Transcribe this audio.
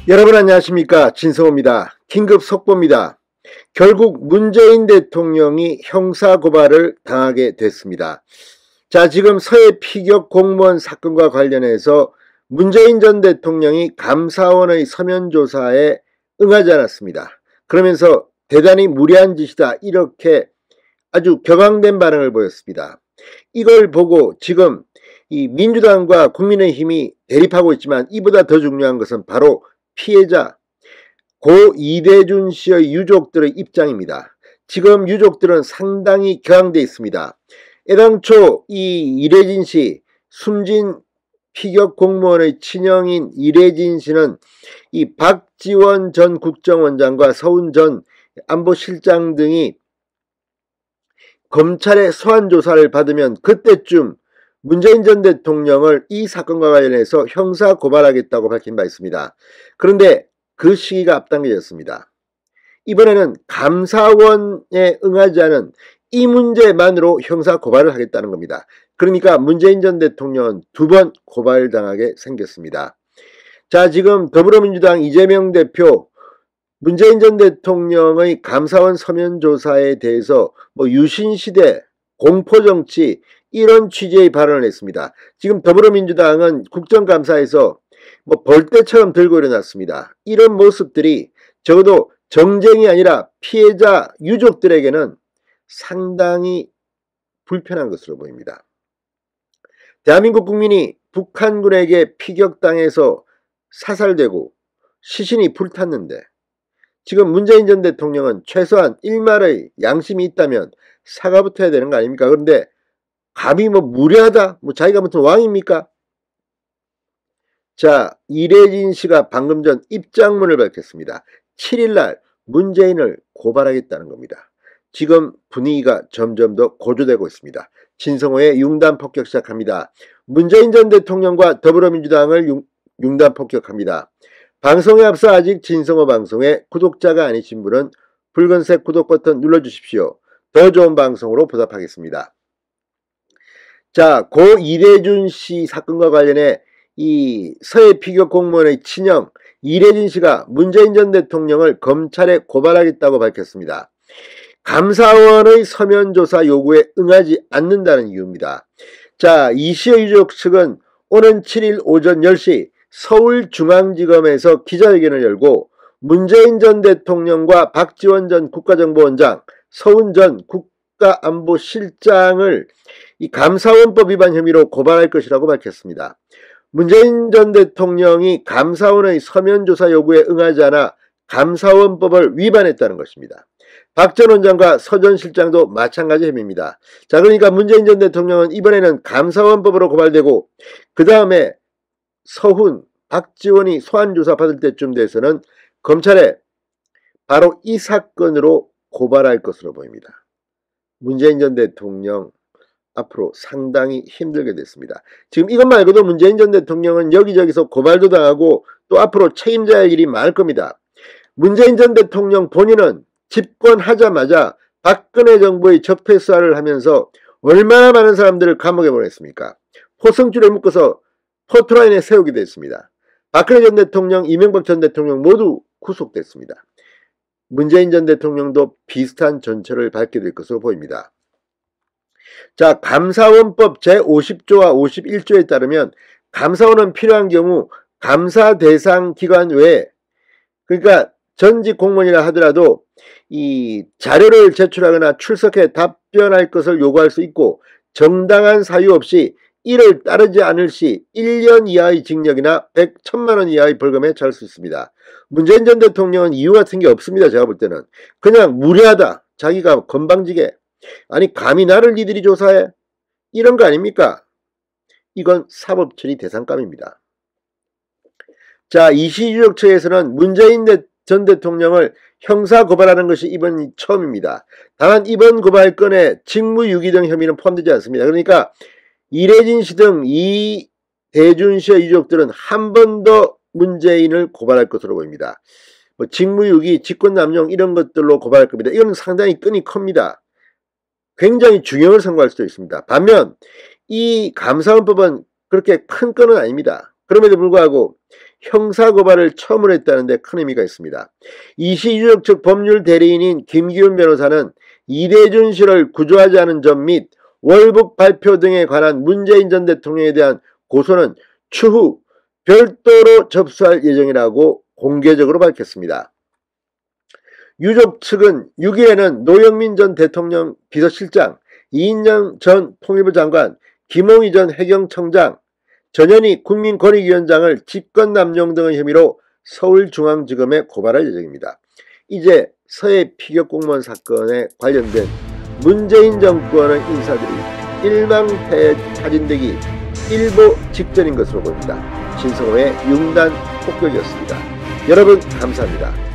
여러분 안녕하십니까, 진성호입니다. 긴급 속보입니다. 결국 문재인 대통령이 형사고발을 당하게 됐습니다. 자, 지금 서해 피격 공무원 사건과 관련해서 문재인 전 대통령이 감사원의 서면조사에 응하지 않았습니다. 그러면서 대단히 무리한 짓이다, 이렇게 아주 격앙된 반응을 보였습니다. 이걸 보고 지금 이 민주당과 국민의힘이 대립하고 있지만, 이보다 더 중요한 것은 바로 피해자 고 이대준 씨의 유족들의 입장입니다. 지금 유족들은 상당히 격앙돼 있습니다. 애당초 이 이래진 씨, 숨진 피격 공무원의 친형인 이래진 씨는 이 박지원 전 국정원장과 서훈 전 안보실장 등이 검찰의 소환 조사를 받으면 그때쯤 문재인 전 대통령을 이 사건과 관련해서 형사 고발하겠다고 밝힌 바 있습니다. 그런데 그 시기가 앞당겨졌습니다. 이번에는 감사원에 응하지 않은 이 문제만으로 형사 고발을 하겠다는 겁니다. 그러니까 문재인 전 대통령은 2번 고발당하게 생겼습니다. 자, 지금 더불어민주당 이재명 대표 문재인 전 대통령의 감사원 서면 조사에 대해서 유신시대, 공포정치, 이런 취지의 발언을 했습니다. 지금 더불어민주당은 국정감사에서 벌떼처럼 들고 일어났습니다. 이런 모습들이 적어도 정쟁이 아니라 피해자 유족들에게는 상당히 불편한 것으로 보입니다. 대한민국 국민이 북한군에게 피격당해서 사살되고 시신이 불탔는데, 지금 문재인 전 대통령은 최소한 일말의 양심이 있다면 사과부터 해야 되는 거 아닙니까? 그런데 감히 무례하다, 자기가 무슨 왕입니까? 자, 이래진 씨가 방금 전 입장문을 밝혔습니다. 7일날 문재인을 고발하겠다는 겁니다. 지금 분위기가 점점 더 고조되고 있습니다. 진성호의 융단 폭격 시작합니다. 문재인 전 대통령과 더불어민주당을 융단 폭격합니다. 방송에 앞서 아직 진성호 방송에 구독자가 아니신 분은 붉은색 구독 버튼 눌러주십시오. 더 좋은 방송으로 보답하겠습니다. 자, 고 이대준 씨 사건과 관련해 이 서해 피격 공무원의 친형 이래진 씨가 문재인 전 대통령을 검찰에 고발하겠다고 밝혔습니다. 감사원의 서면조사 요구에 응하지 않는다는 이유입니다. 자, 이 씨의 유족 측은 오는 7일 오전 10시 서울중앙지검에서 기자회견을 열고 문재인 전 대통령과 박지원 전 국가정보원장, 서훈 전 국가안보실장을 이 감사원법 위반 혐의로 고발할 것이라고 밝혔습니다. 문재인 전 대통령이 감사원의 서면조사 요구에 응하지 않아 감사원법을 위반했다는 것입니다. 박 전 원장과 서 전 실장도 마찬가지 혐의입니다. 자, 그러니까 문재인 전 대통령은 이번에는 감사원법으로 고발되고, 그 다음에 서훈, 박지원이 소환조사 받을 때쯤 돼서는 검찰에 바로 이 사건으로 고발할 것으로 보입니다. 문재인 전 대통령 앞으로 상당히 힘들게 됐습니다. 지금 이것 말고도 문재인 전 대통령은 여기저기서 고발도 당하고 또 앞으로 책임져야 할 일이 많을 겁니다. 문재인 전 대통령 본인은 집권하자마자 박근혜 정부의 적폐 수사를 하면서 얼마나 많은 사람들을 감옥에 보냈습니까? 포승줄에 묶어서 포토라인에 세우게 됐습니다. 박근혜 전 대통령, 이명박 전 대통령 모두 구속됐습니다. 문재인 전 대통령도 비슷한 전철을 밟게 될 것으로 보입니다. 자, 감사원법 제50조와 51조에 따르면 감사원은 필요한 경우 감사 대상 기관 외에, 그러니까 전직 공무원이라 하더라도 이 자료를 제출하거나 출석해 답변할 것을 요구할 수 있고, 정당한 사유 없이 이를 따르지 않을 시 1년 이하의 징역이나 1,000만 원 이하의 벌금에 처할 수 있습니다. 문재인 전 대통령은 이유 같은 게 없습니다. 제가 볼 때는 그냥 무례하다, 자기가 건방지게, 아니 감히 나를 니들이 조사해, 이런 거 아닙니까? 이건 사법처리 대상감입니다. 자, 이시유족 측에서는 문재인 전 대통령을 형사 고발하는 것이 이번이 처음입니다. 다만 이번 고발건에 직무유기 등 혐의는 포함되지 않습니다. 그러니까 이래진 씨 등 이대준 씨의 유족들은 한 번 더 문재인을 고발할 것으로 보입니다. 직무유기, 직권남용 이런 것들로 고발할 겁니다. 이건 상당히 끈이 큽니다. 굉장히 중형을 선고할 수도 있습니다. 반면 이 감사원법은 그렇게 큰 건은 아닙니다. 그럼에도 불구하고 형사고발을 처음으로 했다는 데 큰 의미가 있습니다. 이시유족 측 법률 대리인인 김기훈 변호사는 이대준 씨를 구조하지 않은 점 및 월북 발표 등에 관한 문재인 전 대통령에 대한 고소는 추후 별도로 접수할 예정이라고 공개적으로 밝혔습니다. 유족 측은 6일에는 노영민 전 대통령 비서실장, 이인영 전 통일부 장관, 김홍희 전 해경청장, 전현희 국민권익위원장을 직권남용 등의 혐의로 서울중앙지검에 고발할 예정입니다. 이제 서해 피격 공무원 사건에 관련된 문재인 정권의 인사들이 일망타에 타진되기 일보 직전인 것으로 보입니다. 신성호의 융단 폭격이었습니다. 여러분 감사합니다.